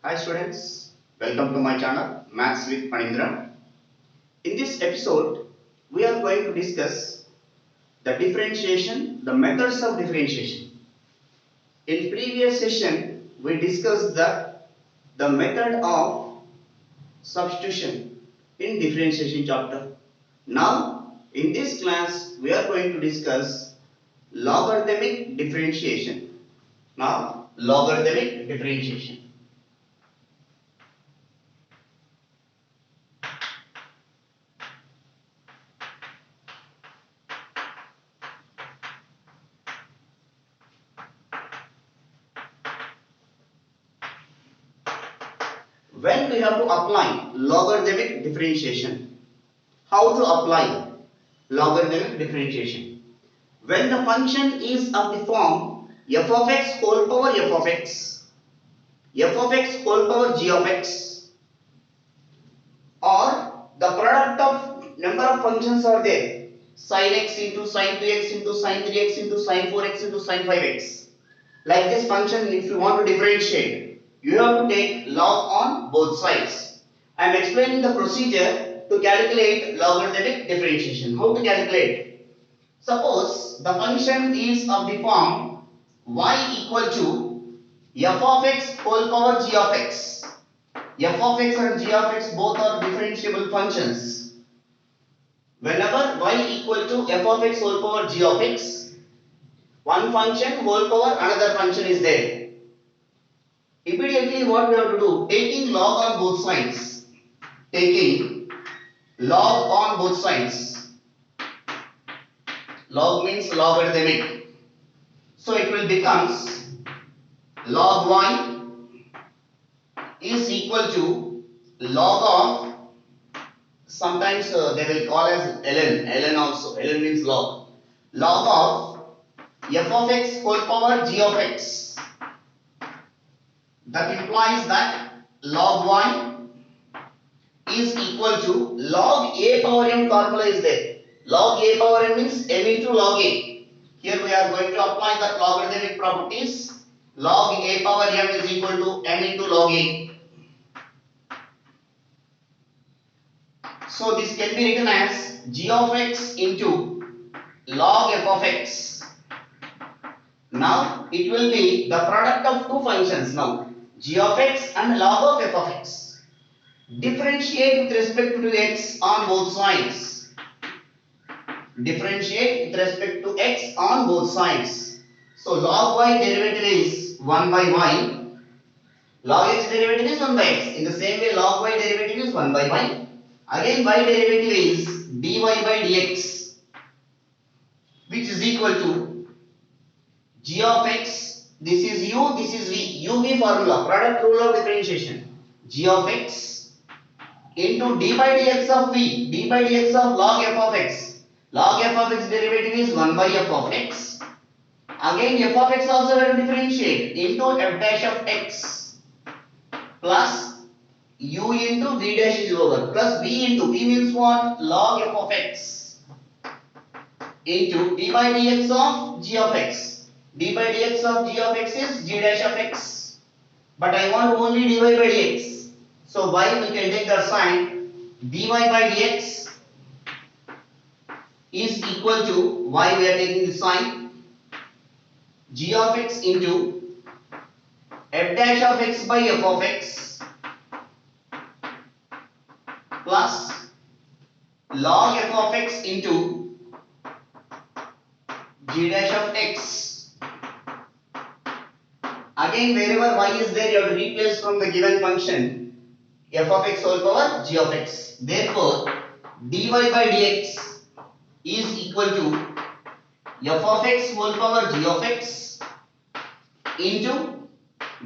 Hi students, welcome to my channel Maths with Panindra. In this episode, we are going to discuss the differentiation, the methods of differentiation. In previous session, we discussed the method of substitution in differentiation chapter. Now, in this class, we are going to discuss logarithmic differentiation. Now, logarithmic differentiation. When we have to apply logarithmic differentiation, how to apply logarithmic differentiation? When the function is of the form f of x whole power f of x, f of x whole power g of x, or the product of number of functions are there, sin x into sin 2x into sin 3x into sin 4x into sin 5x. Like this function, if you want to differentiate, you have to take log on both sides. I am explaining the procedure to calculate logarithmic differentiation. How to calculate? Suppose the function is of the form y equal to f of x whole power g of x. F of x and g of x both are differentiable functions. Whenever y equal to f of x whole power g of x, one function whole power another function is there. Immediately what we have to do, taking log on both sides, taking log on both sides, log means logarithmic, so it will becomes log y is equal to log of, sometimes they will call as ln also, ln means log of f of x whole power g of x. That implies that log y is equal to log a power m formula is there. Log a power m means m into log a. Here we are going to apply that logarithmic properties. Log a power m is equal to m into log a. So this can be written as g of x into log f of x. Now it will be the product of two functions now, g of x and log of f of x. Differentiate with respect to x on both sides. Differentiate with respect to x on both sides. So log y derivative is 1 by y. Log x derivative is 1 by x. In the same way, log y derivative is 1 by y. Again, y derivative is dy by dx, which is equal to g of x. This is u, this is v. UV formula, product rule of differentiation. G of x into d by dx of v, d by dx of log f of x. Log f of x derivative is 1 by f of x. Again, f of x also will differentiate into f dash of x plus u into v dash is over plus v into v means what? Log f of x into d by dx of g of x. D by dx of g of x is g dash of x. But I want only dy by dx. So y we can take the sign dy by dx is equal to y we are taking the sign g of x into f dash of x by f of x plus log f of x into g dash of x. Again, wherever y is there, you have to replace from the given function f of x whole power g of x. Therefore, dy by dx is equal to f of x whole power g of x into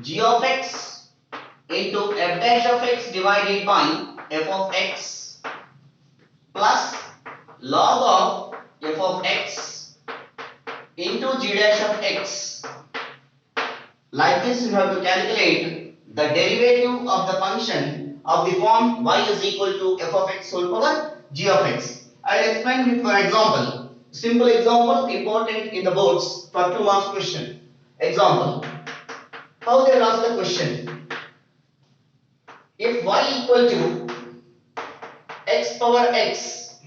g of x into f dash of x divided by f of x plus log of f of x into g dash of x. Like this, you have to calculate the derivative of the function of the form y is equal to f of x whole power g of x. I will explain with an example. Simple example important in the boards for 2 marks question. Example. How they will ask the question. If y equal to x power x,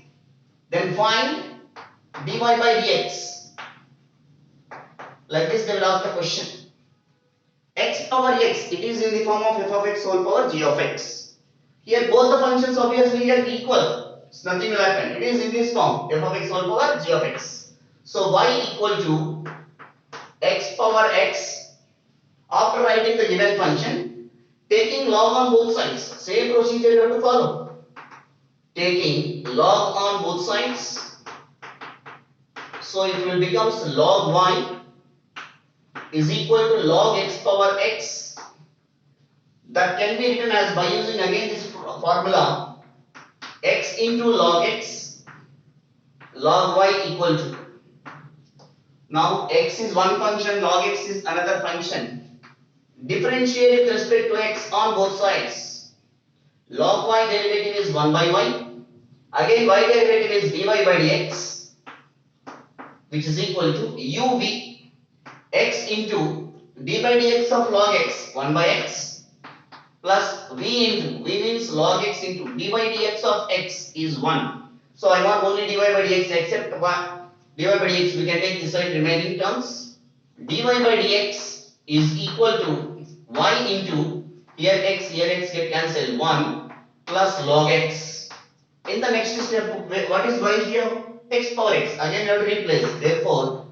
then find dy by dx. Like this they will ask the question. X power x, it is in the form of f of x whole power g of x. Here both the functions obviously are equal. So nothing will happen. It is in this form, f of x whole power g of x. So y equal to x power x. After writing the given function, taking log on both sides. Same procedure you have to follow. Taking log on both sides. So it will become log y is equal to log x power x. That can be written as by using again this formula, x into log x, log y equal to. Now x is one function, log x is another function. Differentiate with respect to x on both sides. Log y derivative is 1 by y. Again y derivative is dy by dx, which is equal to uv x into d by dx of log x 1 by x plus v into, v means log x into d by dx of x is 1. So I want only dy by dx except dy by dx we can take this side remaining terms. Dy by dx is equal to y into here x get cancelled 1 plus log x. In the next step, what is y here? X power x. Again you have to replace. Therefore,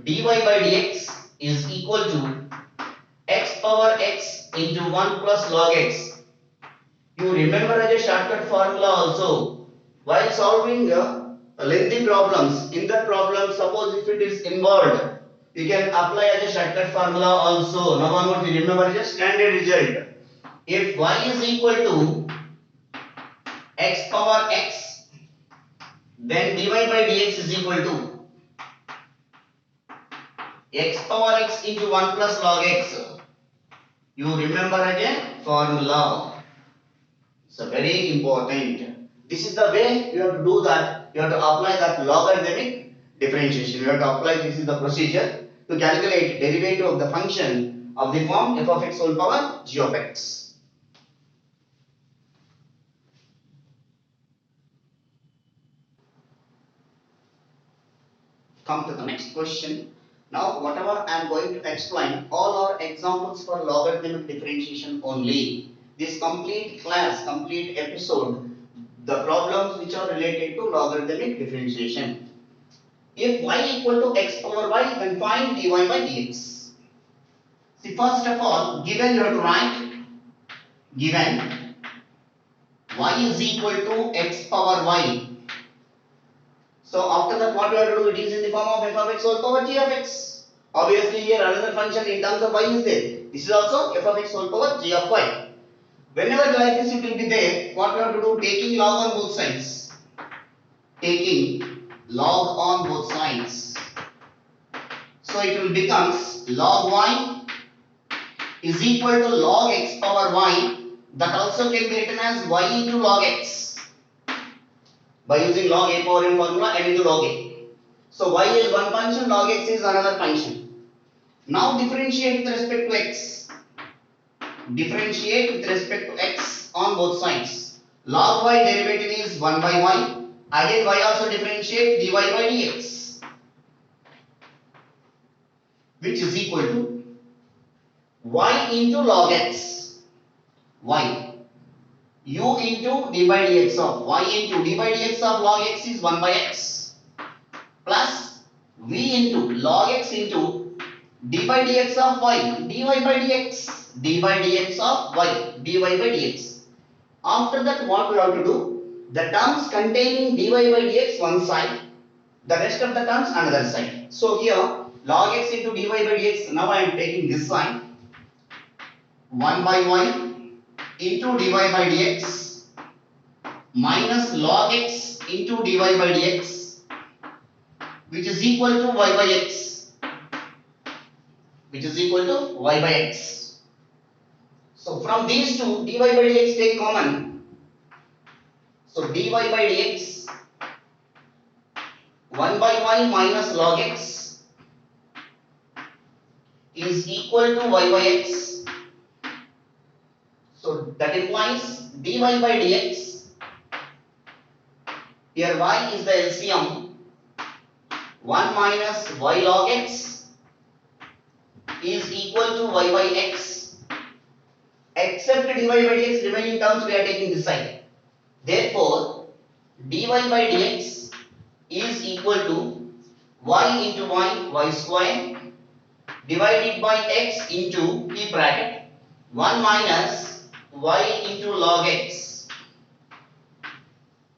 dy by dx is equal to x power x into 1 plus log x. You remember as a shortcut formula also. While solving lengthy problems, in that problem, suppose if it is involved, you can apply as a shortcut formula also. Now onwards you remember just standard result. If y is equal to x power x, then dy by dx is equal to x power x into 1 plus log x. You remember again formula. It's very important. This is the way you have to do that. You have to apply that logarithmic differentiation. You have to apply, this is the procedure to calculate derivative of the function of the form f of x whole power g of x. Come to the next question. Now whatever I am going to explain, all are examples for logarithmic differentiation only. This complete class, complete episode, the problems which are related to logarithmic differentiation. If y equal to x power y, then find dy by dx. See, first of all, given you have to write, given y is equal to x power y. So after that, what we have to do? It is in the form of f of x whole power g of x. Obviously, here another function in terms of y is there. This is also f of x whole power g of y. Whenever like this it will be there, what we have to do? Taking log on both sides. Taking log on both sides. So it will become log y is equal to log x power y. That also can be written as y into log x. By using log a power n formula, m into log a. So y is one function, log x is another function. Now differentiate with respect to x. Differentiate with respect to x on both sides. Log y derivative is 1 by y. Again y also differentiate dy by dx, which is equal to y into log x. Y. U into d by dx of y into d by dx of log x is 1 by x plus v into log x into d by dx of y dy by dx, d by dx of y dy by dx. After that, what we have to do? The terms containing dy by dx one side, the rest of the terms another side. So here log x into dy by dx, now I am taking this side, 1 by y into dy by dx minus log x into dy by dx, which is equal to y by x, which is equal to y by x. So from these two, dy by dx take common. So dy by dx 1 by y minus log x is equal to y by x. So that implies dy by dx, here y is the LCM, 1 minus y log x is equal to y by x, except dy by dx remaining terms we are taking this side. Therefore, dy by dx is equal to y into y square divided by x into, keep bracket, 1 minus y into log x.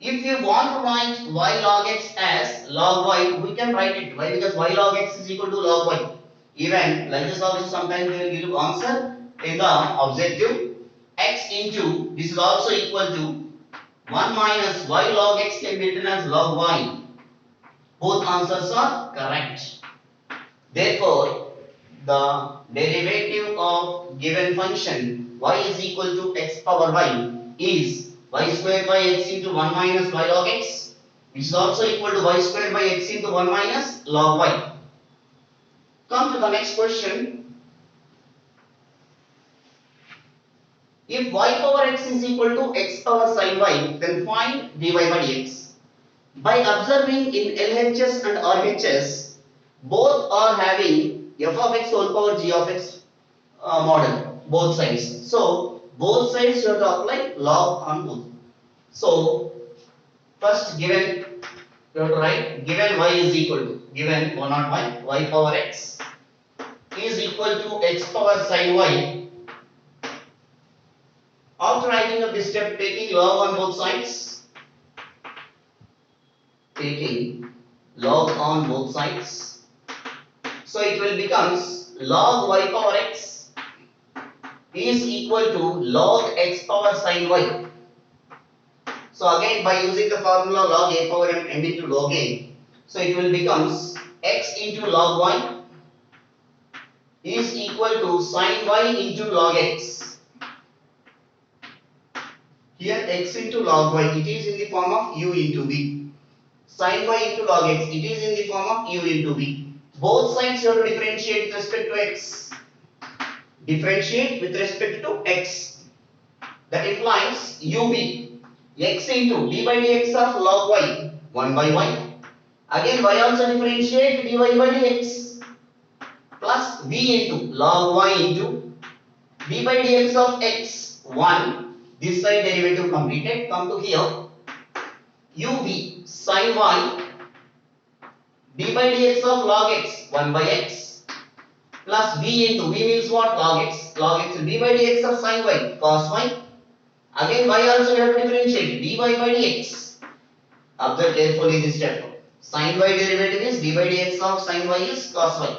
If you want to write y log x as log y, we can write it. Why? Because y log x is equal to log y. Even like this also sometimes they will give you answer in the objective. X into, this is also equal to 1 minus y log x can be written as log y. Both answers are correct. Therefore, the derivative of given function y is equal to x power y is y squared by x into 1 minus y log x, which is also equal to y squared by x into 1 minus log y. Come to the next question. If y power x is equal to x power sin y, then find dy by dx. By observing in LHS and RHS, both are having f of x whole power g of x model, both sides. So, both sides you have to apply log on both. So, first given, you have to write given y is equal to, given 1 not y power x is equal to x power sin y. After writing up this step, taking log on both sides, taking log on both sides, so it will becomes log y power x is equal to log x power sin y. So again by using the formula log a power m into log a, so it will becomes x into log y is equal to sin y into log x. Here x into log y, it is in the form of u into v. Sin y into log x, it is in the form of u into v. Both sides you have to differentiate with respect to x. Differentiate with respect to x. That implies uv, x into d by dx of log y, 1 by y. Again y also differentiate dy by dx plus v into log y into d by dx of x, 1. This side derivative completed. Come to here. uv sin y d by dx of log x, 1 by x plus v into, v means what? Log x. Log x d by dx of sin y, cos y. Again y also you have to differentiate dy by dx. Observe carefully this step. Sin y derivative is d by dx of sin y is cos y.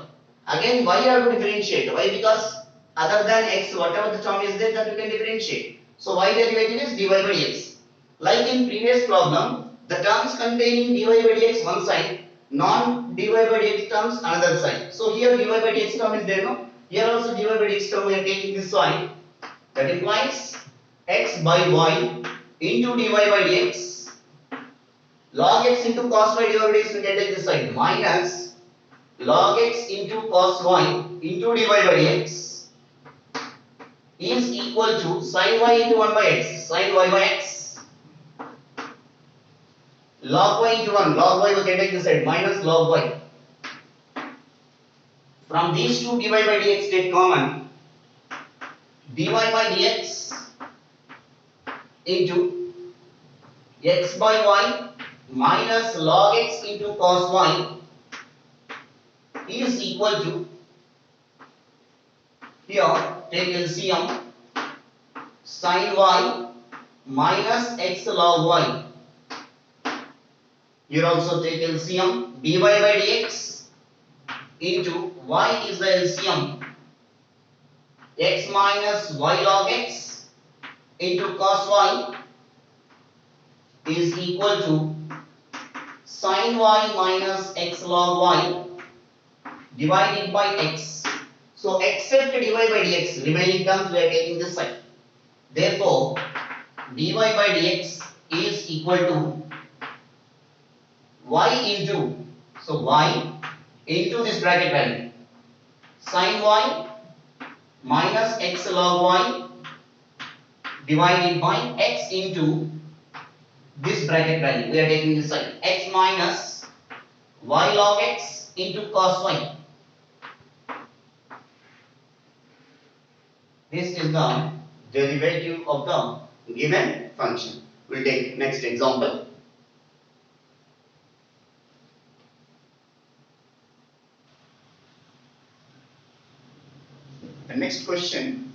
Again y you have to differentiate. Why? Because other than x, whatever the term is there, that you can differentiate. So y derivative is dy by dx. Like in previous problem, the terms containing dy by dx one side, non dy by dx terms another side. So here dy by dx term is there, no? Here also dy by dx term we are taking this side. That implies x by y into dy by dx. Log x into cos y dy by dx we can take this side, minus log x into cos y into dy by dx is equal to sin y into 1 by x, sin y by x. Log y into 1, log y we can take this side, minus log y. From these two dy by dx take common, dy by dx into x by y minus log x into cos y is equal to, here take LCM, sin y minus x log y. Here also take LCM, dy by dx into y is the LCM, x minus y log x into cos y is equal to sin y minus x log y divided by x. So except dy by dx, remaining terms we are taking this side. Therefore, dy by dx is equal to y into, so y into this bracket value, sin y minus x log y divided by x into this bracket value. We are taking this side. X minus y log x into cos y. This is the derivative of the given function. We'll take next example. The next question.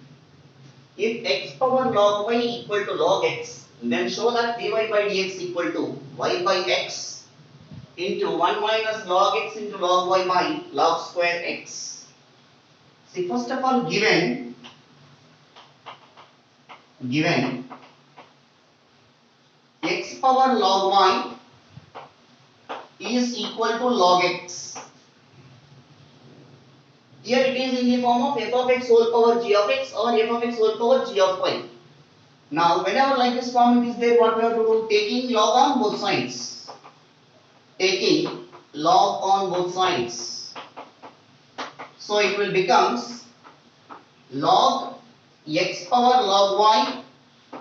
If x power log y equal to log x, then show that dy by dx equal to y by x into 1 minus log x into log y by log square x. See, first of all, given x power log y is equal to log x. Here it is in the form of f of x whole power g of x or f of x whole power g of y. Now, whenever like this form it is there, what we have to do? Taking log on both sides. Taking log on both sides. So it will becomes log x power log y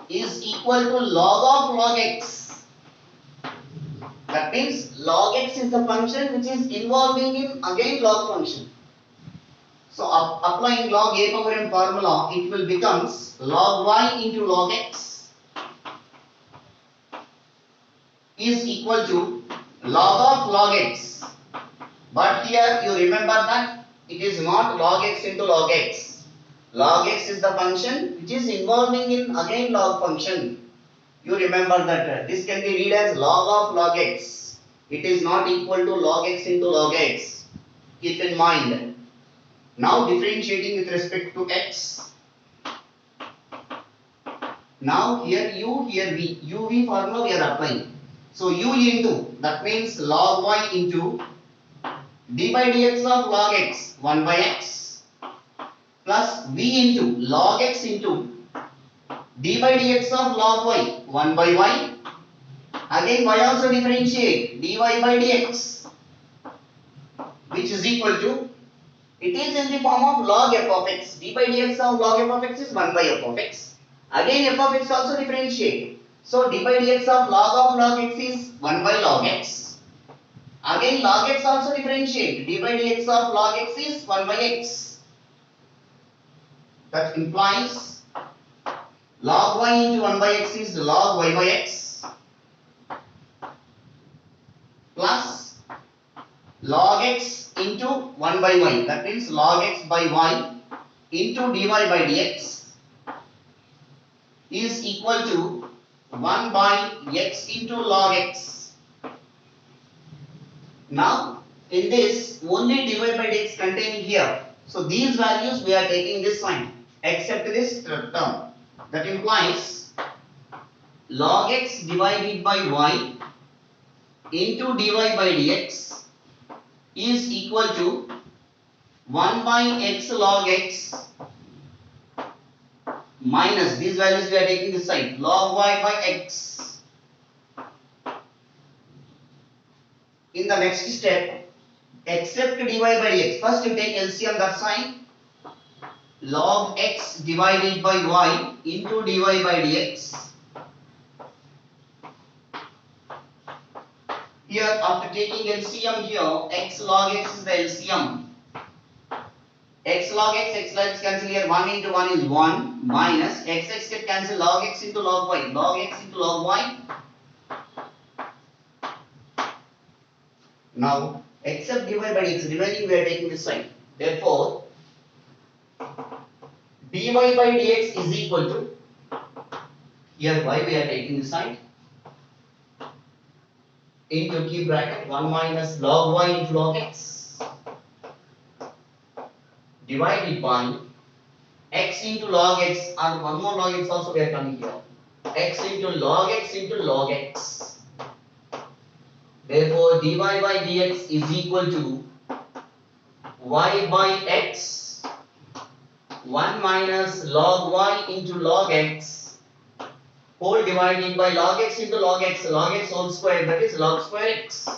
is equal to log of log x. That means log x is the function which is involving in again log function. So applying log a power m formula, it will becomes log y into log x is equal to log of log x. But here you remember that it is not log x into log x. Log x is the function which is involving in again log function. You remember that this can be read as log of log x. It is not equal to log x into log x. Keep in mind. Now differentiating with respect to x. Now here u, here v. uv formula we are applying. So u into, that means log y into d by dx of log x, 1 by x, plus v into log x into d by dx of log y, 1 by y. Again y also differentiate dy by dx, which is equal to, it is in the form of log f of x. d by dx of log f of x is 1 by f of x. Again f of x also differentiate. So d by dx of log x is 1 by log x. Again log x also differentiate. d by dx of log x is 1 by x. That implies log y into 1 by x is log y by x plus log x into 1 by y, that means log x by y into dy by dx is equal to 1 by x into log x. Now in this only dy by dx contained here. So these values we are taking this sign except this term. That implies log x divided by y into dy by dx is equal to 1 by x log x minus these values we are taking this side, log y by x. In the next step, except dy by dx, first you take LCM, that sign log x divided by y into dy by dx. Here after taking LCM here, x log x is the LCM. X log x cancel here, 1 into 1 is 1 minus x get cancel, log x into log y, log x into log y. Now except dy by dx, remaining we are taking this side. Therefore dy by dx is equal to, here y we are taking this side, into keep bracket 1 minus log y into log x divided by x into log x, and one more log x also we are coming here, x into log x into log x. Therefore dy by dx is equal to y by x 1 minus log y into log x whole divided by log x into log x whole square, that is log square x.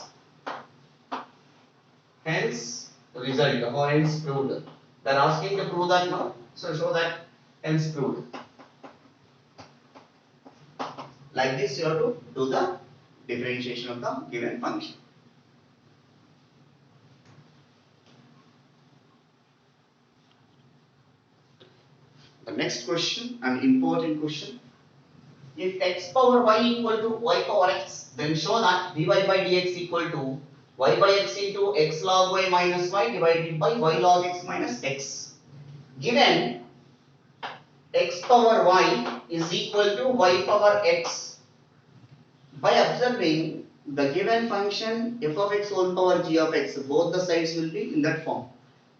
Hence result or hence proved. They are asking to prove that now, so show that hence proved. Like this you have to do the differentiation of the given function. The next question, an important question. If x power y equal to y power x, then show that dy by dx equal to y by x into x log y minus y divided by y log x minus x. Given x power y is equal to y power x, by observing the given function f of x whole power g of x, both the sides will be in that form.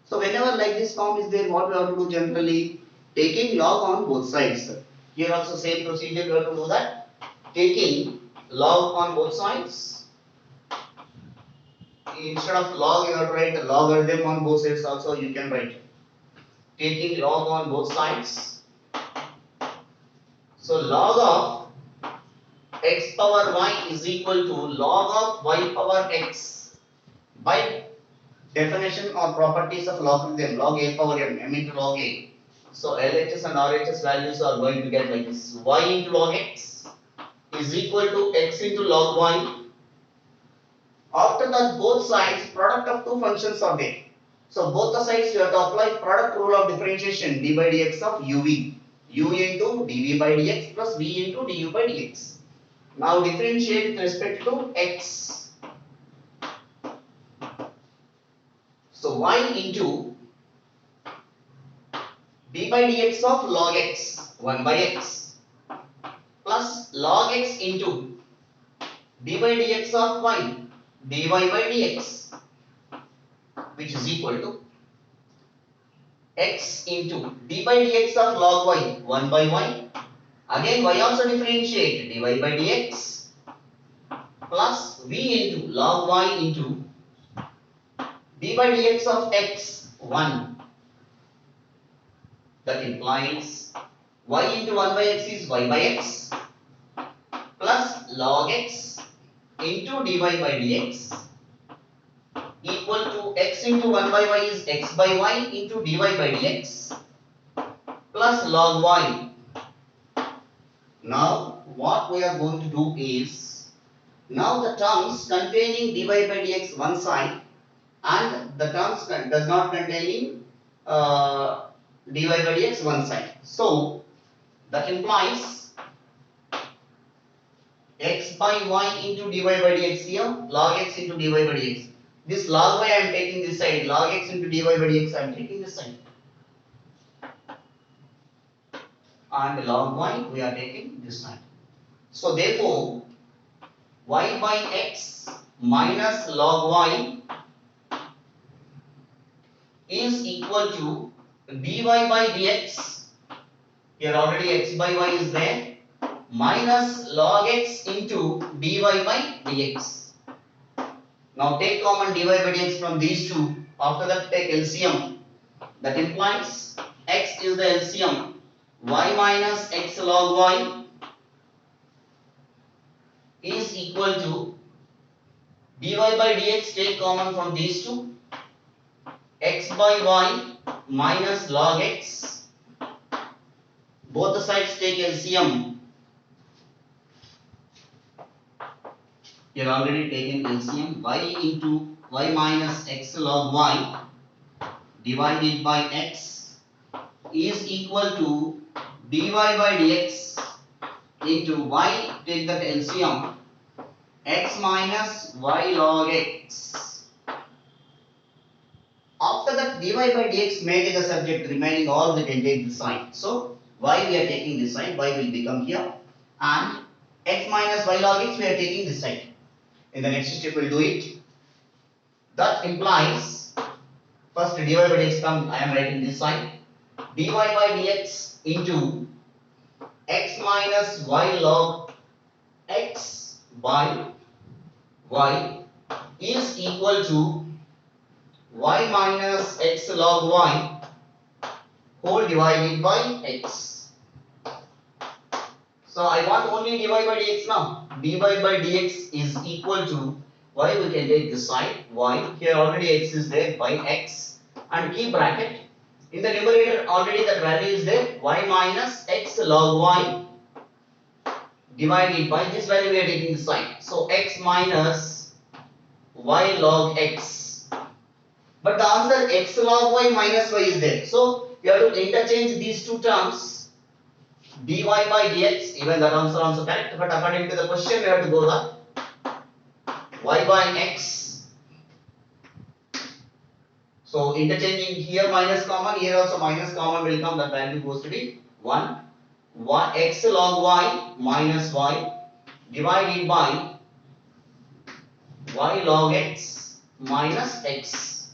So whenever like this form is there, what we have to do generally? Taking log on both sides. Here also same procedure we have to do that. Taking log on both sides. Instead of log you have to write logarithm on both sides also you can write. Taking log on both sides. So log of x power y is equal to log of y power x. By definition or properties of logarithm, log a power m into log a. So LHS and RHS values are going to get like this. Y into log x is equal to x into log y. After that, both sides, product of two functions are there. So both the sides you have to apply product rule of differentiation d by dx of uv. U into dv by dx plus v into du by dx. Now differentiate with respect to x. So y into d by dx of log x 1 by x plus log x into d by dx of y dy by dx, which is equal to x into d by dx of log y 1 by y. Again y also differentiate dy by dx plus v into log y into d by dx of x 1. That implies y into 1 by x is y by x plus log x into dy by dx equal to x into 1 by y is x by y into dy by dx plus log y. Now what we are going to do is, now the terms containing dy by dx one side and the terms does not containing dy by dx one side. So that implies x by y into dy by dx here, log x into dy by dx. This log y I am taking this side, log x into dy by dx I am taking this side. And log y we are taking this side. So therefore, y by x minus log y is equal to dy by dx. Here already x by y is there, minus log x into dy by dx. Now take common dy by dx from these two. After that take LCM. That implies x is the LCM. Y minus x log y is equal to dy by dx. Take common from these two. X by y minus log x. Both the sides take LCM. You have already taken LCM. Y into y minus x log y divided by x is equal to dy by dx into y, take that LCM, x minus y log x. After that dy by dx may take the subject, remaining all we can take this side. So y we are taking this side, y will become here, and x minus y log x we are taking this side. In the next step we will do it. That implies, first dy by dx come, I am writing this side, dy by dx into x minus y log x by y is equal to y minus x log y whole divided by x. So I want only dy by dx now. dy by dx is equal to y, we can take this side y, here already x is there, by x, and keep bracket. In the numerator already that value is there, y minus x log y divided by this value we are taking this side. So x minus y log x. But the answer x log y minus y is there. So you have to interchange these two terms, dy by dx. Even that answer also correct. But according to the question, we have to go the y by x. So interchanging here minus common, here also minus common will come. That value goes to be 1. X log y minus y divided by y log x minus x.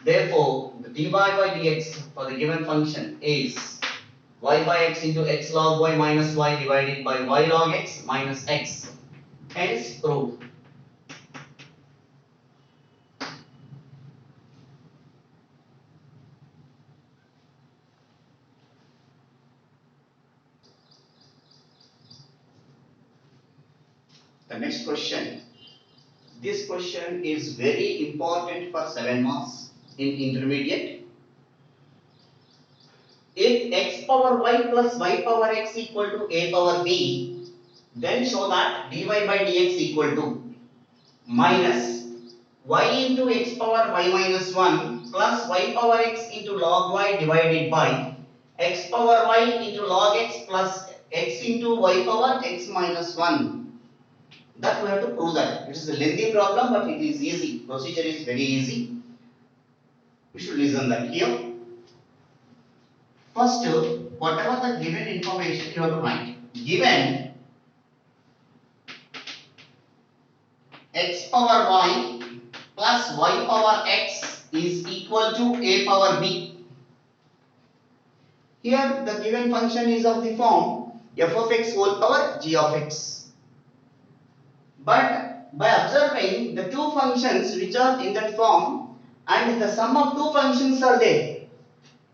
Therefore, the dy by dx for the given function is y by x into x log y minus y divided by y log x minus x. Hence, proved. The next question. This question is very important for 7 marks in intermediate. If x power y plus y power x equal to a power b, then show that dy by dx equal to minus y into x power y minus 1 plus y power x into log y divided by x power y into log x plus x into y power x minus 1. That we have to prove that. It is a lengthy problem, but it is easy. Procedure is very easy. We should listen that here. First, whatever the given information you have to write. Given x power y plus y power x is equal to a power b. Here the given function is of the form f of x whole power g of x. But by observing the two functions which are in that form and the sum of two functions are there.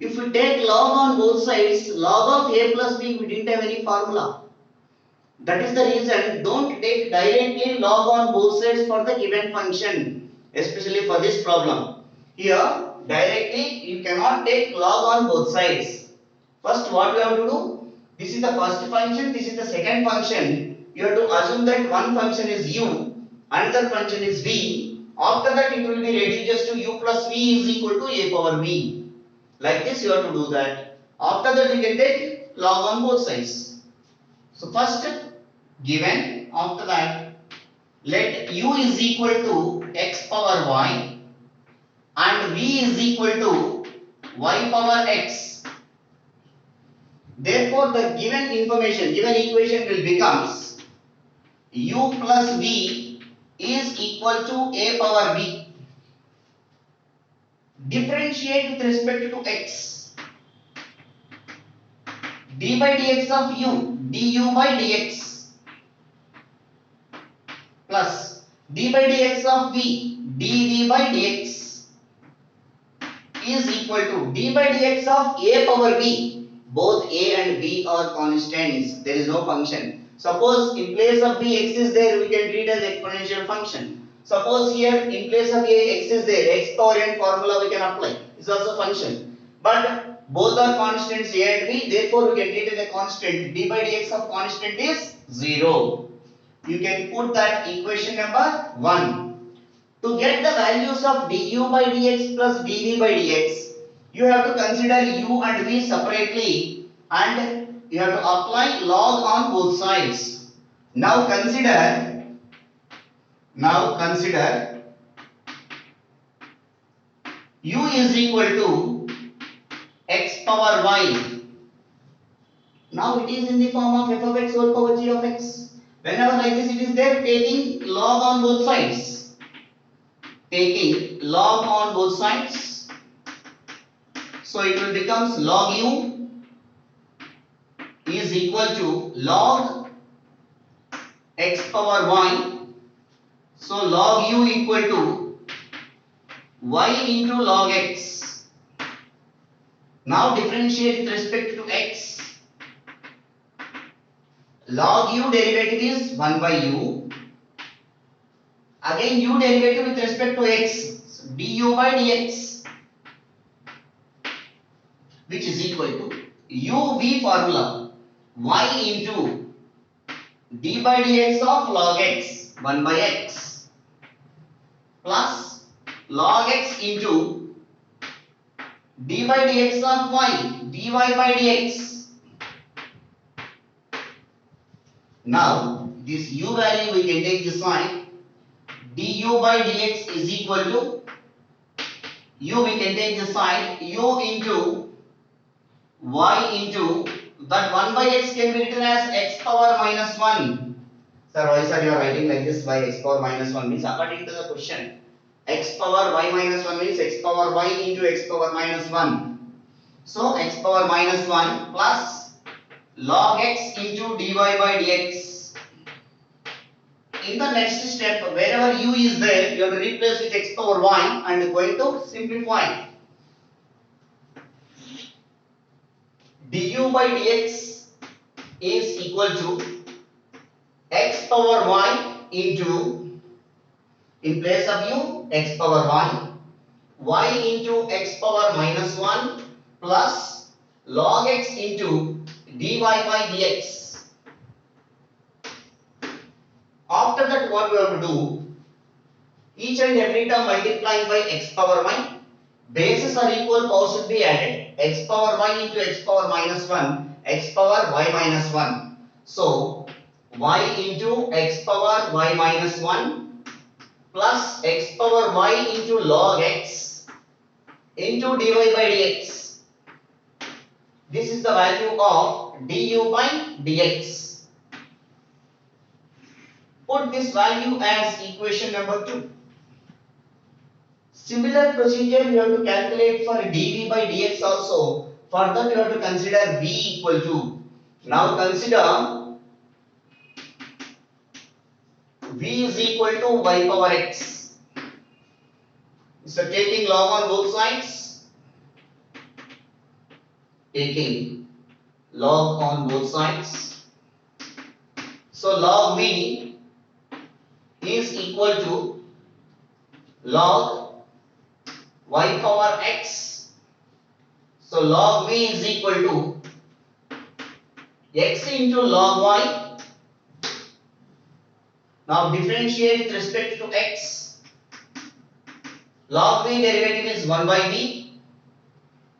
If we take log on both sides, log of a plus b, we didn't have any formula. That is the reason don't take directly log on both sides for the given function, especially for this problem. Here directly you cannot take log on both sides. First what we have to do? This is the first function, this is the second function. You have to assume that one function is u, another function is v. After that it will be reduced to u plus v is equal to a power v. Like this you have to do that. After that you can take log on both sides. So first given, after that let u is equal to x power y and v is equal to y power x. Therefore the given information, given equation will becomes u plus v is equal to a power b. Differentiate with respect to x. d by dx of u, du by dx plus d by dx of v, dv by dx is equal to d by dx of a power b. Both a and b are constants. There is no function. Suppose in place of b x is there, we can treat as exponential function. Suppose here in place of a x is there, x power n formula we can apply. It's also function. But both are constants a and b, therefore we can treat as a constant. d by dx of constant is 0. You can put that equation number 1. To get the values of du by dx plus dv by dx, you have to consider u and v separately and you have to apply log on both sides. Now consider u is equal to x power y. Now it is in the form of f of x whole power g of x. Whenever like this it is there, taking log on both sides. Taking log on both sides. So it will becomes log u is equal to log x power y. So log u equal to y into log x. Now differentiate with respect to x. Log u derivative is 1 by u. Again u derivative with respect to x. So du by dx, which is equal to uv formula y into d by dx of log x 1 by x plus log x into d by dx of y dy by dx. Now this u value we can take this side, du by dx is equal to u, we can take this side, u into y into that 1 by x can be written as x power minus 1. Sir, why sir you are writing like this by x power minus 1 means according to the question. X power y minus 1 means x power y into x power minus 1. So x power minus 1 plus log x into dy by dx. In the next step, wherever u is there, you have to replace with x power y and going to simplify. Du by dx is equal to x power y into, in place of u, x power y into x power minus 1 plus log x into dy by dx. After that, what we have to do, each and every term multiplying by x power y, bases are equal, powers should be added. X power y into x power minus 1, x power y minus 1. So, y into x power y minus 1 plus x power y into log x into dy by dx. This is the value of du by dx. Put this value as equation number 2. Similar procedure you have to calculate for dv by dx also. For that you have to consider v equal to. Now consider v is equal to y power x. So taking log on both sides. Taking log on both sides. So log v is equal to log y power x. So log v is equal to x into log y. Now differentiate with respect to x. Log v derivative is 1 by v.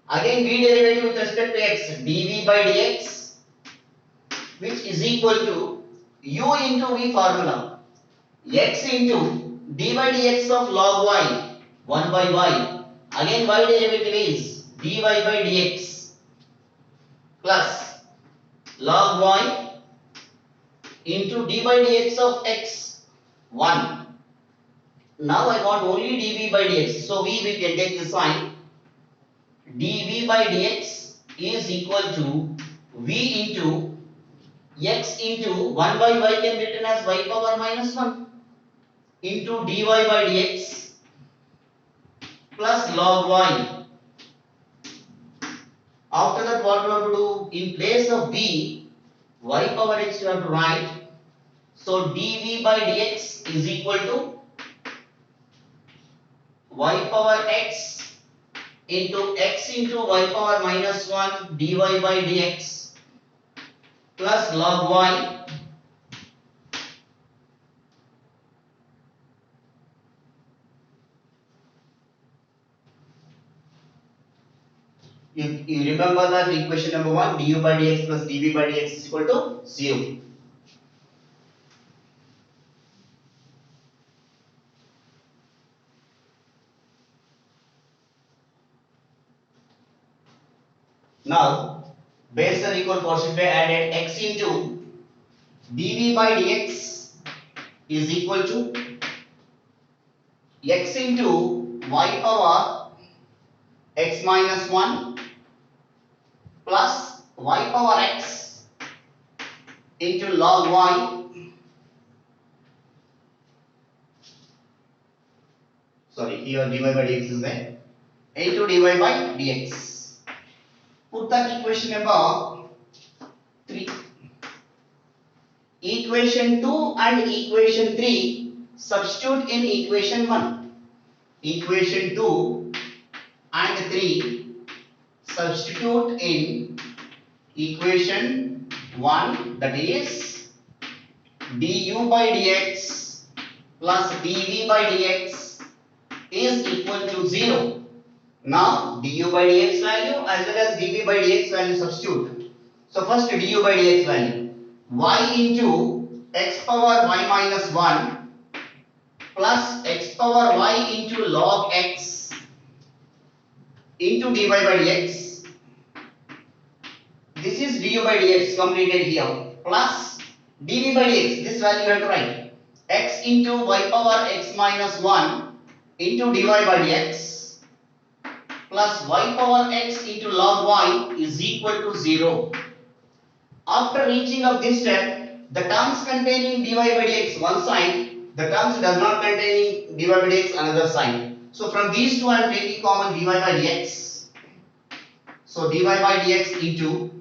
Again v derivative with respect to x, dv by dx, which is equal to u into v formula. X into d by dx of log y 1 by y. Again y derivative is dy by dx plus log y into d by dx of x 1. Now I want only dv by dx. So we can take this sign. dv by dx is equal to v into x into 1 by y can be written as y power minus 1 into dy by dx plus log y. After that what we have to do, in place of v, y power x you have to write. So dv by dx is equal to y power x into x into y power minus 1 dy by dx plus log y. You remember that equation number 1, du by dx plus dv by dx is equal to 0. Now, base are equal, powers should be added. X into dv by dx is equal to x into y power x minus 1 plus y power x into log y. Sorry, here dy by dx is there. Into dy by dx. Put that equation number 3. Equation 2 and equation 3 substitute in equation 1. Equation 2 and 3 substitute in equation 1, that is du by dx plus dv by dx is equal to 0. Now du by dx value as well as dv by dx value substitute. So first du by dx value, y into x power y minus 1 plus x power y into log x into dy by dx. This is du by dx completed here plus dv by dx. This value you have to write x into y power x minus 1 into dy by dx plus y power x into log y is equal to 0. After reaching of this step, the terms containing dy by dx one side, the terms does not containing dy by dx another side. So from these two I am taking common dy by dx. So dy by dx into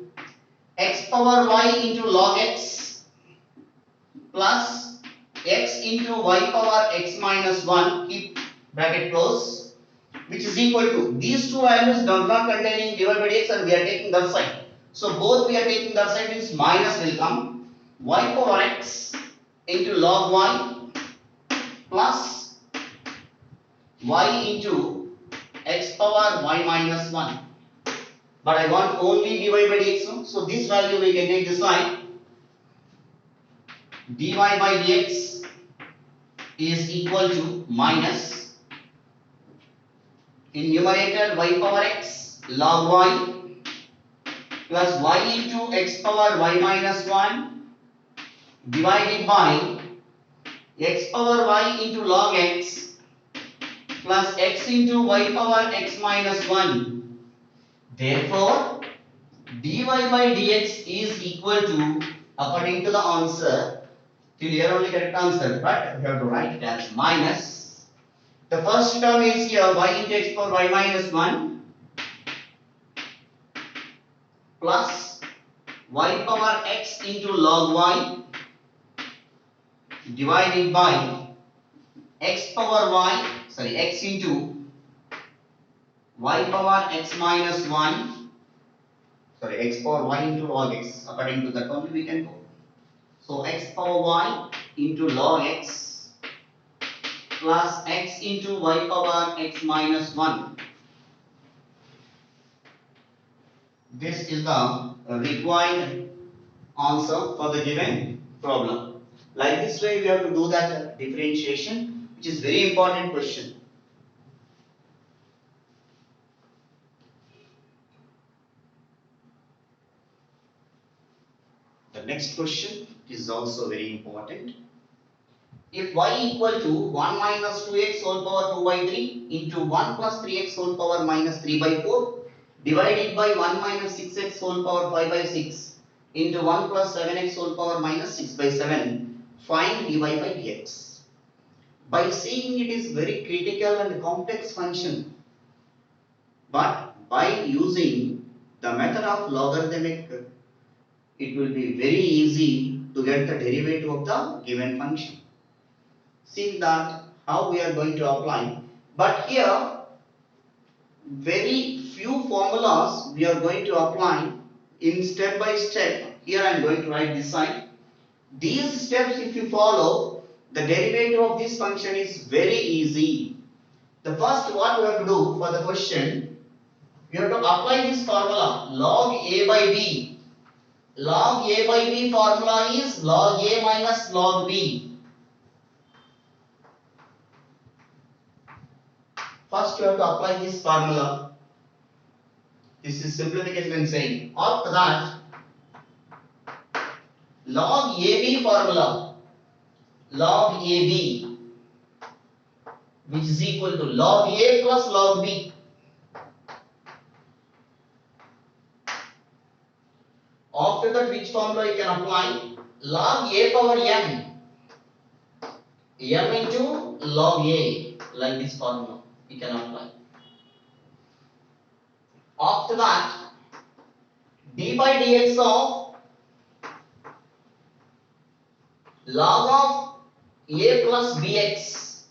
x power y into log x plus x into y power x minus 1, keep bracket close, which is equal to these two values does not containing dy by dx and we are taking that side. So both we are taking that side means minus will come y power x into log y plus y into x power y minus 1. But I want only dy by dx, so this value we can take this side. Dy by dx is equal to minus in numerator y power x log y plus y into x power y minus 1 divided by x power y into log x plus x into y power x minus 1. Therefore, dy by dx is equal to, according to the answer, till here only correct answer, but we have to write it as minus. The first term is here y into x power y minus 1 plus y power x into log y divided by x power y, x into y power x minus 1, x power y into log x, according to that only we can go. So x power y into log x plus x into y power x minus 1. This is the required answer for the given problem. Like this way we have to do that differentiation, which is very important question. The next question is also very important. If y equal to 1 minus 2x whole power 2 by 3 into 1 plus 3x whole power minus 3 by 4 divided by 1 minus 6x whole power 5 by 6 into 1 plus 7x whole power minus 6 by 7, find dy by dx. By seeing it is very critical and complex function, but by using the method of logarithmic, it will be very easy to get the derivative of the given function. See that how we are going to apply. But here very few formulas we are going to apply in step by step. Here I am going to write this side. These steps if you follow, the derivative of this function is very easy. The first what we have to do for the question, we have to apply this formula log a by b. Log a by b formula is log a minus log b. First you have to apply this formula. This is simplification and saying. After that, log AB formula, log AB, which is equal to log A plus log B. After that, which formula you can apply? Log A power m, m into log A, like this formula you can apply. After that, d by dx of log of a plus bx.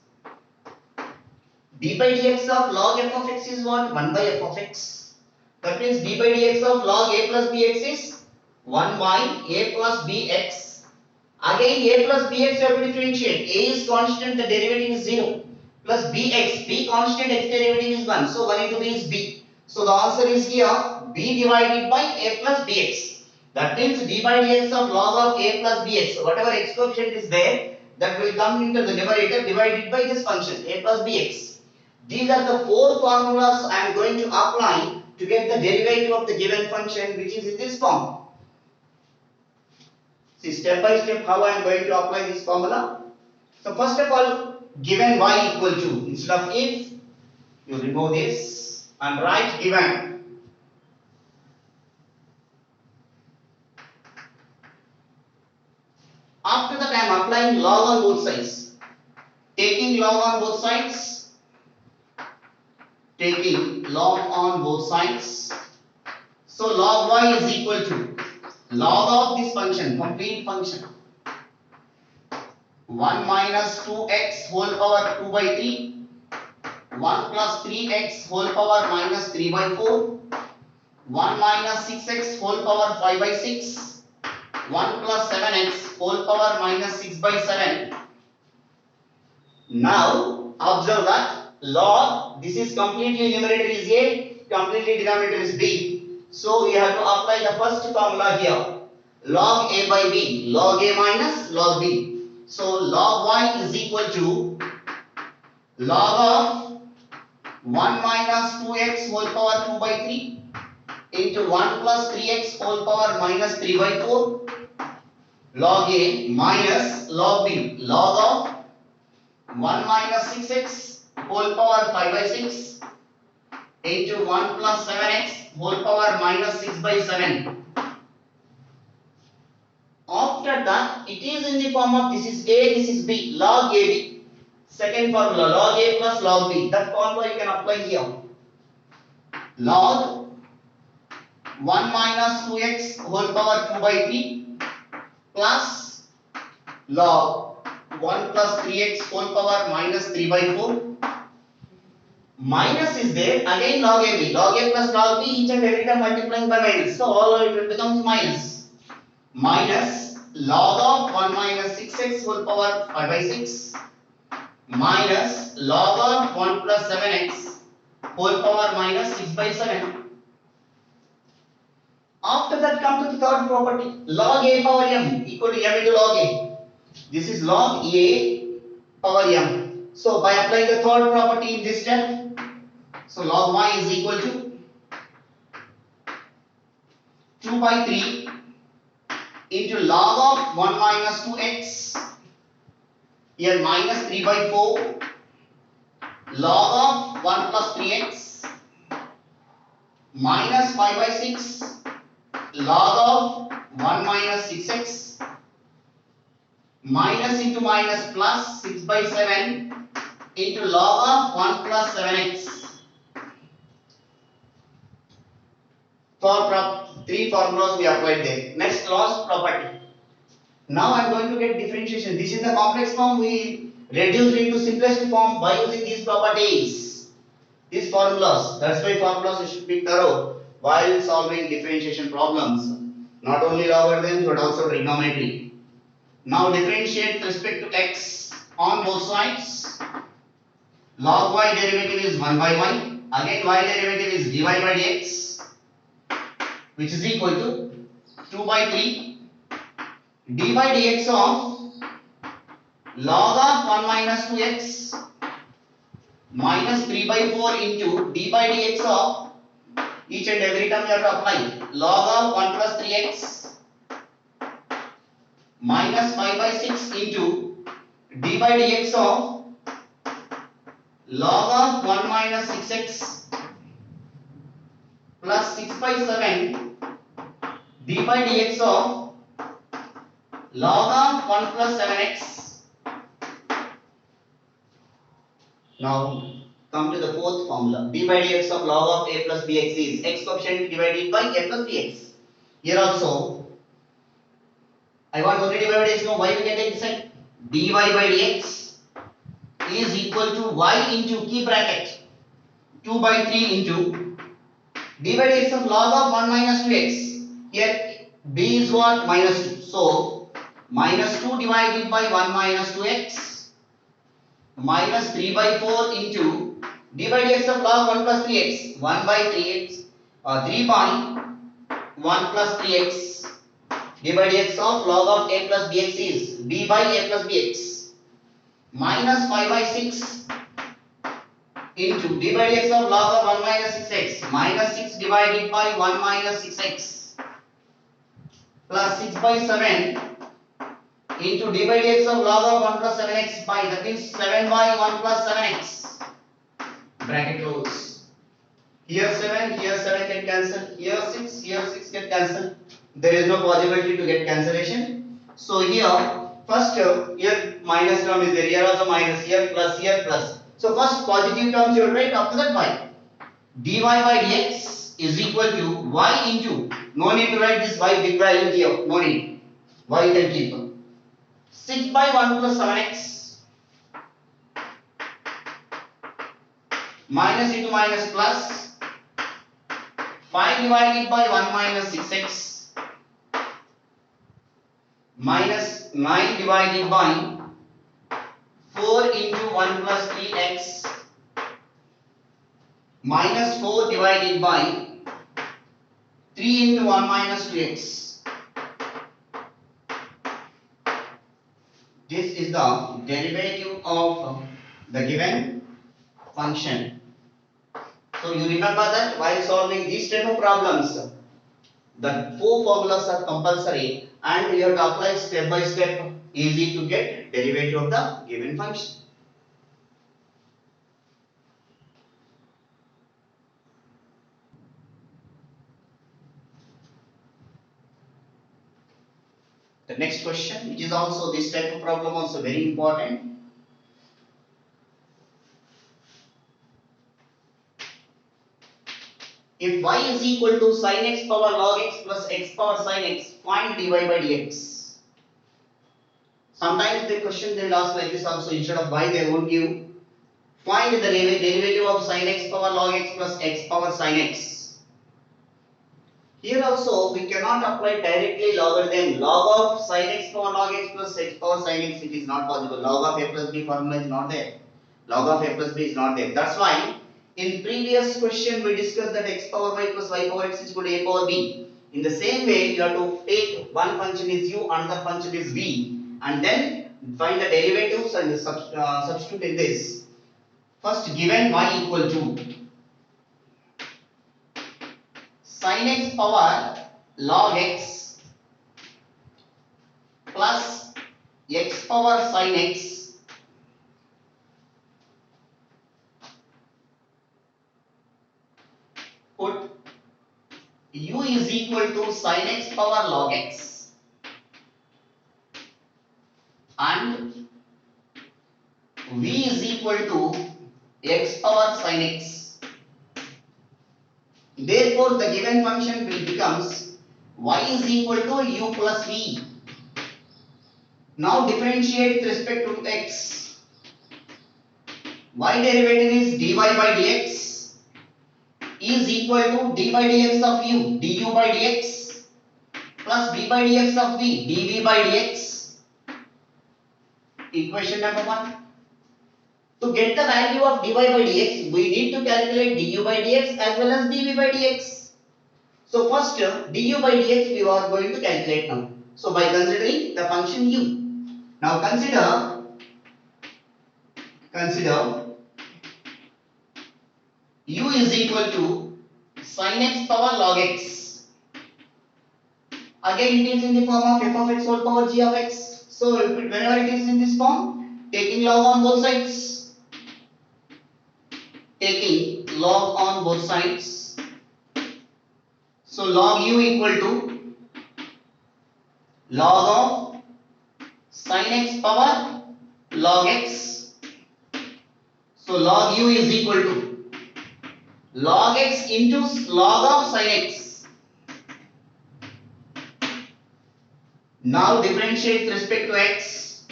D by dx of log f of x is what? 1 by f of x. That means d by dx of log a plus bx is 1 by a plus bx. Again a plus bx you have to differentiate. A is constant, the derivative is 0. Plus bx, b constant, x derivative is 1. So 1 into b is b. So the answer is here b divided by a plus bx. That means d by dx of log of a plus bx. Whatever x coefficient is there, that will come into the numerator divided by this function a plus bx. These are the four formulas I am going to apply to get the derivative of the given function, which is in this form. See step by step how I am going to apply this formula. So first of all, given y equal to, instead of if, you remove this and write given. After that I am applying log on both sides. Taking log on both sides. Taking log on both sides. So log y is equal to log of this function, complete function. 1 minus 2x whole power 2 by 3. 1 plus 3x whole power minus 3 by 4. 1 minus 6x whole power 5 by 6. 1 plus 7x whole power minus 6 by 7. Now observe that log, this is completely numerator is a, completely denominator is b. So we have to apply the first formula here. Log a by b, log a minus log b. So log y is equal to log of 1 minus 2x whole power 2 by 3 into 1 plus 3x whole power minus 3 by 4. Log a minus log b, log of 1 minus 6x whole power 5 by 6 into 1 plus 7x whole power minus 6 by 7. After that, it is in the form of this is a, this is b, log ab. Second formula, log a plus log b. That formula you can apply here. Log 1 minus 2x whole power 2 by 3 plus log 1 plus 3x whole power minus 3 by 4. Minus is there, again log ab, log a plus log b, each and every time multiplying by minus. So all it becomes minus. Minus log of 1 minus 6x whole power 5 by 6 minus log of 1 plus 7x whole power minus 6 by 7. After that come to the third property, log a power m equal to m into log a. This is log a power m. So by applying the third property in this step, so log y is equal to 2 by 3 into log of 1 minus 2x, here minus 3 by 4, log of 1 plus 3x, minus 5 by 6, log of 1 minus 6x, minus into minus plus 6 by 7 into log of 1 plus 7x. Three formulas we applied there. Next, last property. Now I am going to get differentiation. This is the complex form, we reduced into simplest form by using these properties, these formulas. That's why formulas should be thorough while solving differentiation problems. Not only logarithms but also trigonometry. Now differentiate with respect to x on both sides. Log y derivative is 1 by y. Again y derivative is dy by dx, which is equal to 2 by 3 d by dx of log of 1 minus 2x minus 3 by 4 into d by dx of, each and every term you have to apply, log of 1 plus 3x minus 5 by 6 into d by dx of log of 1 minus 6x plus 6 by 7 d by dx of log of 1 plus 7x. Now come to the fourth formula. d by dx of log of a plus bx is x coefficient divided by a plus bx. Here also I want only dy by dx. No, y we can take this side. dy by dx is equal to y into, key bracket, 2 by 3 into d by dx of log of 1 minus 2x. Here b is what? Minus 2. So minus 2 divided by 1 minus 2x minus 3 by 4 into d by dx of log 1 plus 3x 1 by 3x 3 by 1 plus 3x d by dx of log of a plus bx is d by a plus bx minus 5 by 6 into d by dx of log of 1 minus 6x minus 6 divided by 1 minus 6x plus 6 by 7 into d by dx of log of 1 plus 7x by, that means 7 by 1 plus 7x, bracket close. Here 7 get cancelled, here 6 get cancelled. There is no possibility to get cancellation. So here first here minus term is there, here also minus, here plus. So first positive terms you will write, after that y. dy by dx is equal to y into, no need to write this y big value here, no need. Y you can keep. 6 by 1 plus 7x minus into minus plus 5 divided by 1 minus 6x minus 9 divided by 4 into 1 plus 3x minus 4 divided by 3 into 1 minus 2x. This is the derivative of the given function. So you remember that while solving these type of problems, the 4 formulas are compulsory and you have to apply step by step, easy to get derivative of the given function. The next question, which is also this type of problem, also very important. If y is equal to sin x power log x plus x power sin x, find dy by dx. Sometimes the question they will ask like this also, instead of y they won't give. Find the derivative of sin x power log x plus x power sin x. Here also we cannot apply directly logarithm. Log of sin x power log x plus x power sin x, it is not possible. Log of a plus b formula is not there. Log of a plus b is not there. That's why in previous question we discussed that x power y plus y power x is equal to a power b. In the same way you have to take one function is u, another function is v, and then find the derivatives and substitute in this. First, given y equal to sin x power log x plus x power sin x put u is equal to sin x power log x and v is equal to x power sin x. Therefore, the given function will becomes y is equal to u plus v. Now differentiate with respect to x. Y derivative is dy by dx is equal to d by dx of u du by dx plus b by dx of v dv by dx. Equation number 1. To get the value of dy by dx, we need to calculate du by dx as well as dv by dx. So first du by dx we are going to calculate now. So by considering the function u. Now consider u is equal to sin x power log x. Again it is in the form of f of x whole power g of x. So whenever it is in this form, taking log on both sides. Taking log on both sides. So log u equal to log of sin x power log x. So log u is equal to log x into log of sin x. Now differentiate with respect to x.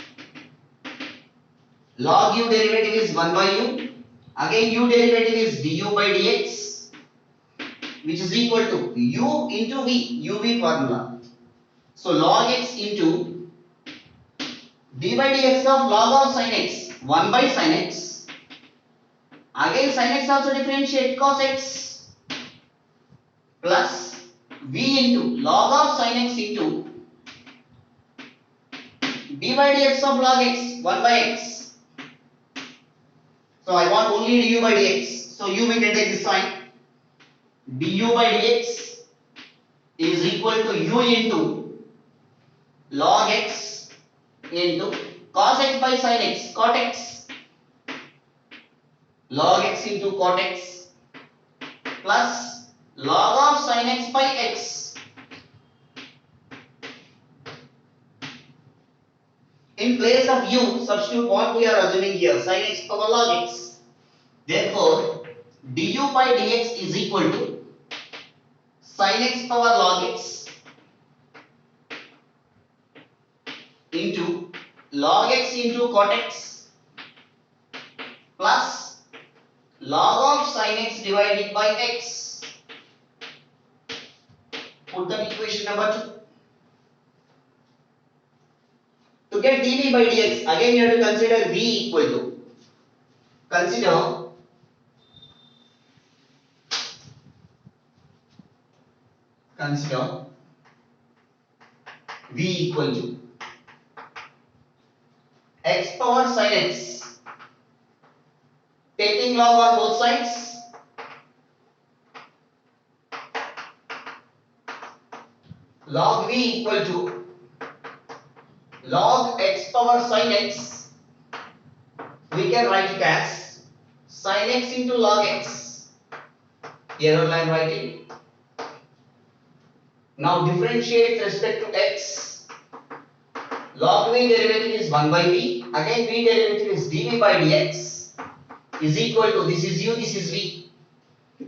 Log u derivative is 1 by u. Again u derivative is du by dx, which is equal to u into v, uv formula. So log x into d by dx of log of sin x 1 by sin x. Again sin x also differentiate cos x plus v into log of sin x into d by dx of log x 1 by x. So I want only du by dx. So you we can take this sign. Du by dx is equal to u into log x into cos x by sin x, cot x, log x into cot x plus log of sin x by x. In place of u, substitute what we are assuming here, sin x power log x. Therefore, du by dx is equal to sin x power log x into log x into cot x plus log of sin x divided by x. Put that equation number 2. To get dv by dx, again you have to consider v equal to, consider v equal to x power sin x, taking log on both sides, log v equal to log x power sin x, we can write it as sin x into log x. Here only I am writing. Now differentiate with respect to x. Log v derivative is 1 by v. Again v derivative is dv by dx is equal to, this is u, this is v.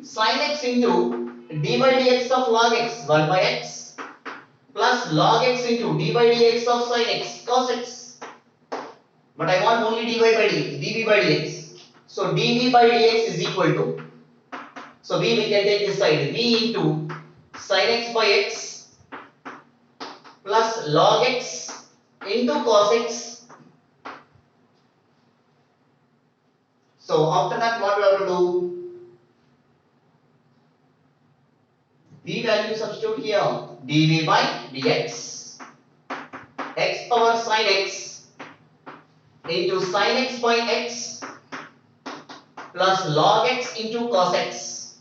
Sin x into d by dx of log x 1 by x plus log x into d by dx of sin x cos x. But I want only dy by dx, dv by dx. So dv by dx is equal to, so v we can take this side, v into sin x by x plus log x into cos x. So after that what we have to do? V value substitute here, dv by dx, x power sin x into sin x by x plus log x into cos x.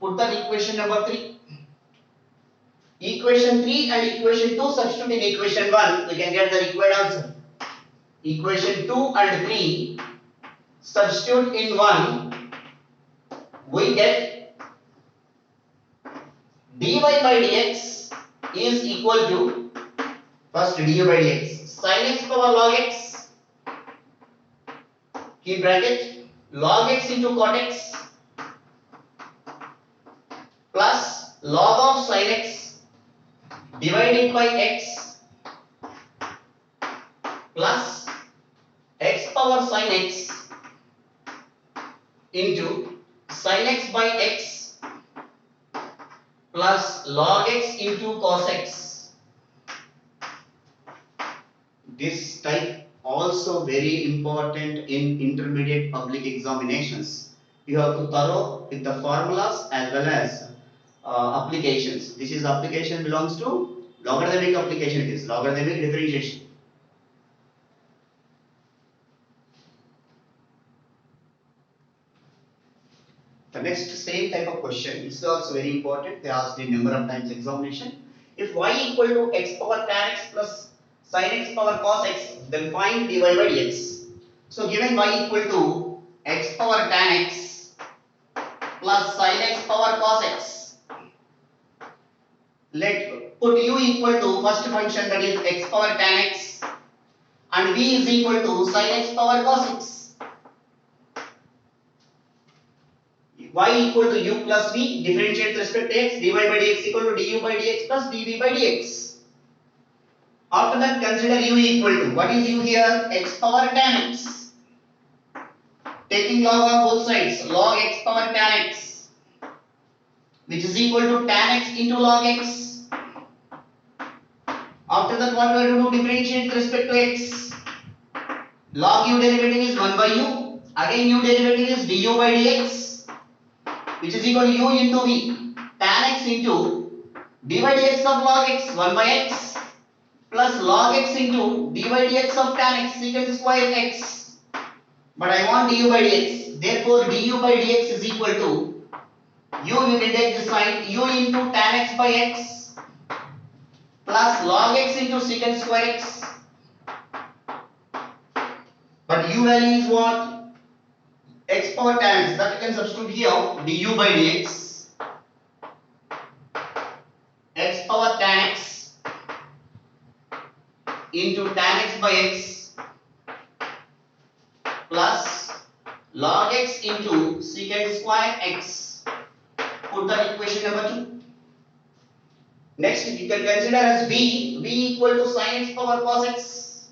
Put that equation number 3. Equation 3 and equation 2 substitute in equation 1, we can get the required answer. Equation 2 and 3 substitute in 1, we get dy by dx is equal to, first dy by dx, sin x power log x, keep bracket, log x into cot x plus log of sin x divided by x plus x power sin x into sin x by x plus log x into cos x. This type also very important in intermediate public examinations. You have to thorough with the formulas as well as applications. This is application belongs to logarithmic application, it is logarithmic differentiation. The next same type of question is also very important. They asked a number of times examination. If y equal to x power tan x plus sin x power cos x, then find dy by dx. So given y equal to x power tan x plus sin x power cos x, let put u equal to first function, that is x power tan x, and v is equal to sin x power cos x. Y equal to u plus v, differentiate with respect to x, dy by dx equal to du by dx plus dv by dx. After that consider u equal to, what is u here? X power tan x. Taking log on both sides, log x power tan x, which is equal to tan x into log x After that, what we are going to do? Differentiate with respect to x. Log u derivative is 1 by u. Again, u derivative is du by dx, which is equal to u into v. Tan x into d by dx of log x, 1 by x, plus log x into d by dx of tan x, secant square x. But I want du by dx. Therefore, du by dx is equal to u, you can take this side, u into tan x by x plus log x into secant square x. But u value is what? X power tan x. That you can substitute here, du by dx. X power tan x into tan x by x plus log x into secant square x. Put that equation number 2. Next, you can consider as v equal to sin x power cos x.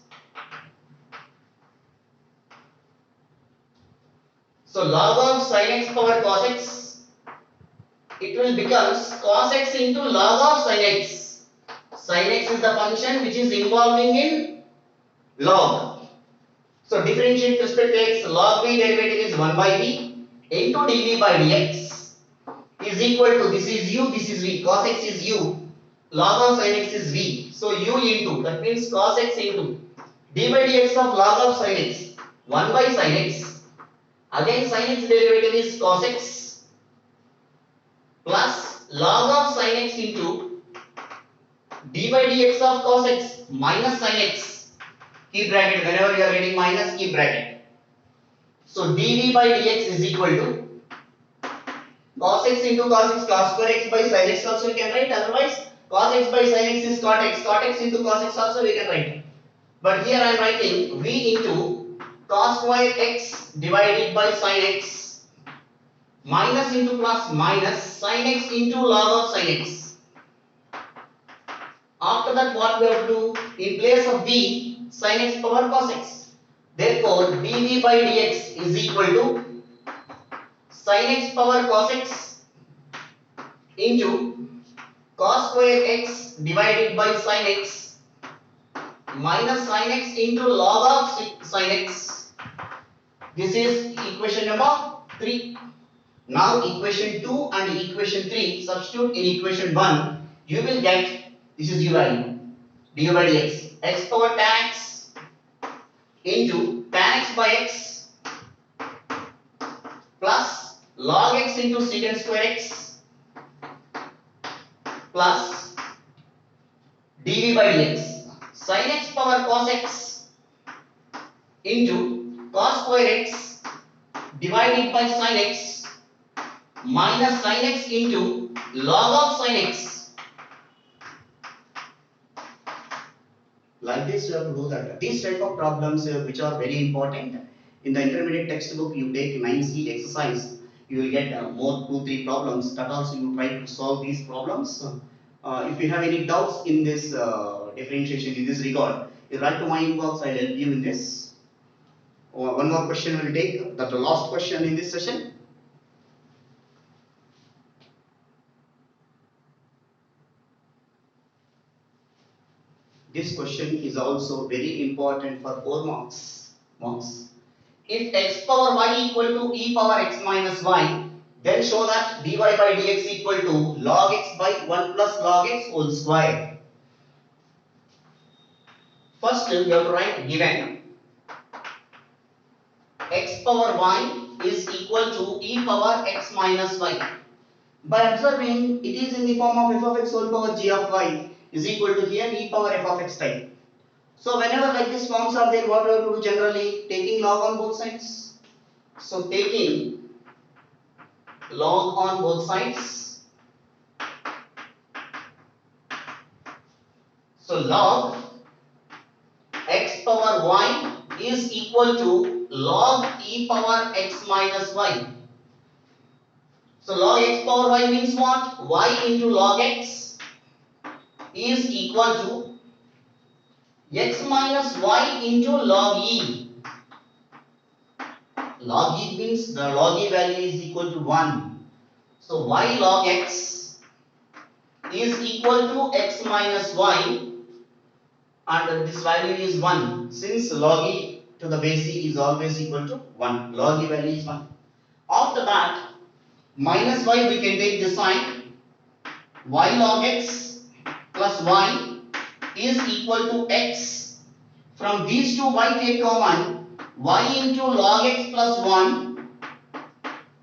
So log of sin x power cos x, it will become cos x into log of sin x. Sin x is the function which is involving in log. So differentiate with respect to x, log v derivative is 1 by v into dv by dx is equal to, this is u, this is v, cos x is u, log of sin x is v. So u into, that means cos x into d by dx of log of sin x, 1 by sin x. Again, sin x derivative is cos x plus log of sin x into d by dx of cos x minus sin x. Keep bracket, whenever you are getting minus, keep bracket. So dv by dx is equal to cos x into cos x, cos square x by sin x also we can write. Otherwise, cos x by sin x is cot x into cos x also we can write. But here I am writing v into cos square x divided by sin x minus into plus minus sin x into log of sin x. After that, what we have to do? In place of v, sin x power cos x. Therefore, dv by dx is equal to sin x power cos x into cos square x divided by sin x minus sin x into log of sin x. This is equation number 3. Now equation 2 and equation 3 substitute in equation 1. You will get, this is u value, du by dx, x power tan x into tan x by x plus log x into secant square x plus dv by dx, sin x power cos x into cos square x divided by sin x minus sin x into log of sin x. Like this, you have to do that. These type of problems which are very important. In the intermediate textbook, you take 9C exercise, you will get more 2-3 problems. That also you try to solve these problems. If you have any doubts in this differentiation in this regard, you write to my inbox. I will help you in this. One more question we will take. That's the last question in this session. This question is also very important for 4 marks. If x power y equal to e power x minus y, then show that dy by dx equal to log x by 1 plus log x whole square. First, we have to write given x power y is equal to e power x minus y. By observing, it is in the form of f of x whole power g of y is equal to here e power f of x type. So whenever like these forms are there, what we have to do generally? Taking log on both sides. So taking log on both sides. So log x power y is equal to log e power x minus y. So log x power y means what? Y into log x is equal to x minus y into log e. Log e means the log e value is equal to 1. So y log x is equal to x minus y and this value is 1. Since log e to the base e is always equal to 1, log e value is 1. After that, minus y we can take the sign, y log x plus y is equal to x. From these two y take common, y into log x plus 1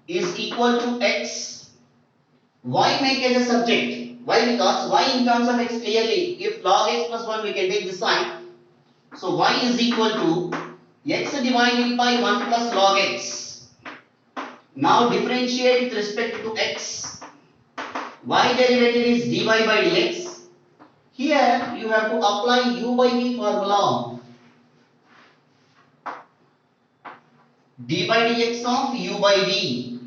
is equal to x. Y make as a subject. Why? Because y in terms of x clearly, if log x plus 1 we can take the sign. So y is equal to x divided by 1 plus log x. Now differentiate with respect to x. Y derivative is dy by dx. Here you have to apply u by v formula. D by dx of u by v.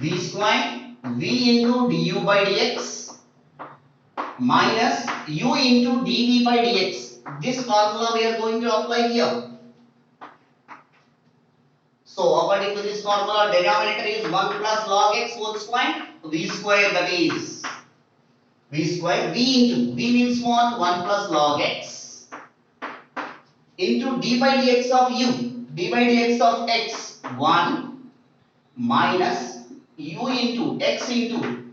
V square v into du by dx minus u into dv by dx. This formula we are going to apply here. So according to this formula, denominator is 1 plus log x whole square, v square, that is v square, v into, v means what? 1 plus log x into d by dx of u, d by dx of x 1 minus u into x into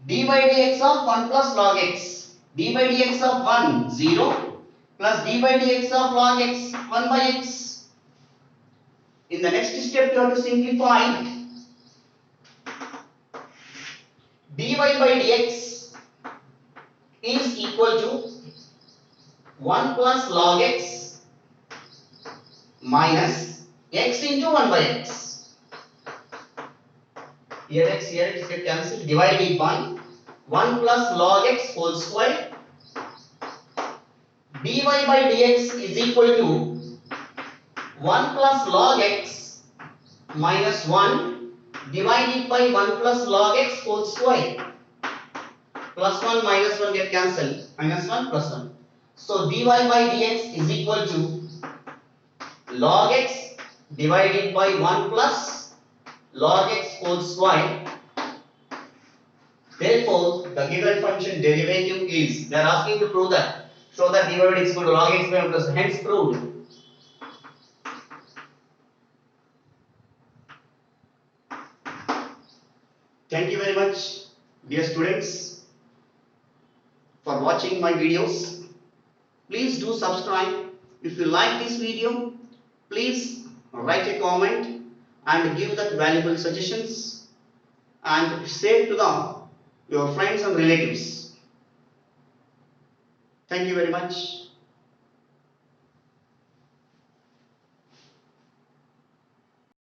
d by dx of 1 plus log x, d by dx of 1 0 plus d by dx of log x 1 by x. In the next step you have to simplify. Dy by dx is equal to 1 plus log x minus x into 1 by x. Here x get cancelled, divided by 1 plus log x whole square. Dy by dx is equal to 1 plus log x minus 1 divided by 1 plus log x whole square. Plus 1 minus 1 get cancelled. Minus 1 plus 1. So dy by dx is equal to log x divided by 1 plus log x whole square. Therefore, the given function derivative is, they are asking to prove that. Show that dy by dx is equal to log x by 1 plus, hence proved. Thank you very much, dear students, for watching my videos. Please do subscribe. If you like this video, please write a comment and give that valuable suggestions and share to your friends and relatives. Thank you very much.